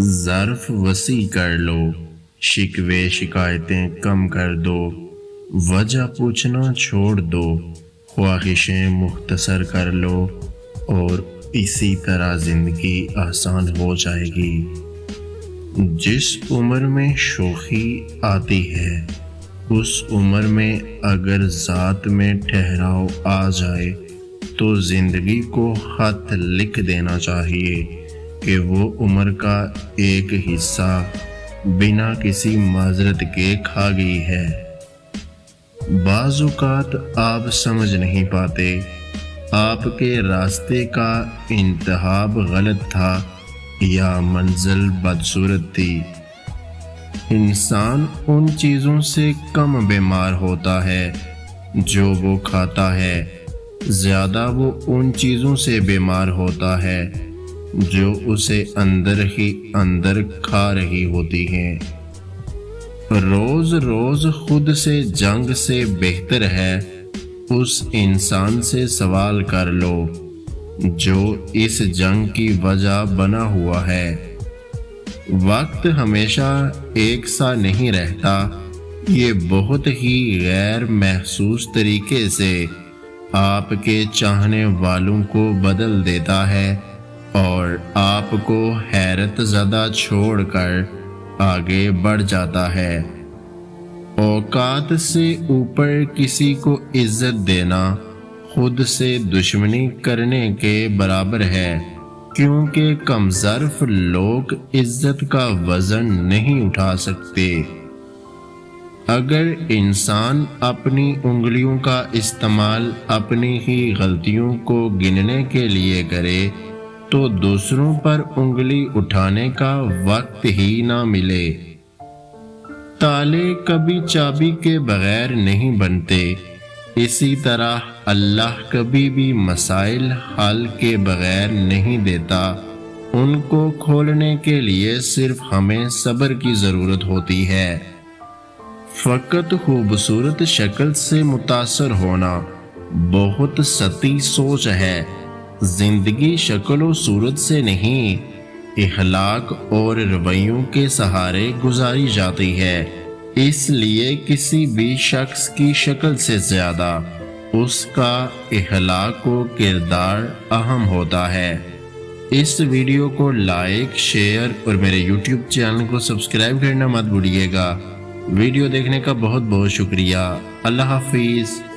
ظرف وسیع کر لو، شکوے شکایتیں کم کر دو، وجہ پوچھنا چھوڑ دو، خواہشیں مختصر کر لو اور اسی طرح زندگی آسان ہو جائے گی۔ جس عمر میں شوخی آتی ہے اس عمر میں اگر ذات میں ٹھہراؤ آ جائے تو زندگی کو خط لکھ دینا چاہیے کہ وہ عمر کا ایک حصہ بنا کسی معذرت کے کھا گئی ہے۔ بعض اوقات آپ سمجھ نہیں پاتے آپ کے راستے کا انتخاب غلط تھا یا منزل بدصورت تھی۔ انسان ان چیزوں سے کم بیمار ہوتا ہے جو وہ کھاتا ہے، زیادہ وہ ان چیزوں سے بیمار ہوتا ہے جو اسے اندر ہی اندر کھا رہی ہوتی ہیں۔ روز روز خود سے جنگ سے بہتر ہے اس انسان سے سوال کر لو جو اس جنگ کی وجہ بنا ہوا ہے۔ وقت ہمیشہ ایک سا نہیں رہتا، یہ بہت ہی غیر محسوس طریقے سے آپ کے چاہنے والوں کو بدل دیتا ہے اور آپ کو حیرت زدہ چھوڑ کر آگے بڑھ جاتا ہے۔ اوقات سے اوپر کسی کو عزت دینا خود سے دشمنی کرنے کے برابر ہے، کیونکہ کم ظرف لوگ عزت کا وزن نہیں اٹھا سکتے۔ اگر انسان اپنی انگلیوں کا استعمال اپنی ہی غلطیوں کو گننے کے لیے کرے تو دوسروں پر انگلی اٹھانے کا وقت ہی نہ ملے۔ تالے کبھی چابی کے بغیر نہیں بنتے، اسی طرح اللہ کبھی بھی مسائل حل کے بغیر نہیں دیتا، ان کو کھولنے کے لیے صرف ہمیں صبر کی ضرورت ہوتی ہے۔ فقط خوبصورت شکل سے متاثر ہونا بہت سطحی سوچ ہے۔ زندگی شکل و صورت سے نہیں، اخلاق اور رویوں کے سہارے گزاری جاتی ہے۔ اس لیے کسی بھی شخص کی شکل سے زیادہ اس کا اخلاق و کردار اہم ہوتا ہے۔ اس ویڈیو کو لائک، شیئر اور میرے یوٹیوب چینل کو سبسکرائب کرنا مت بھولیے گا۔ ویڈیو دیکھنے کا بہت بہت شکریہ۔ اللہ حافظ۔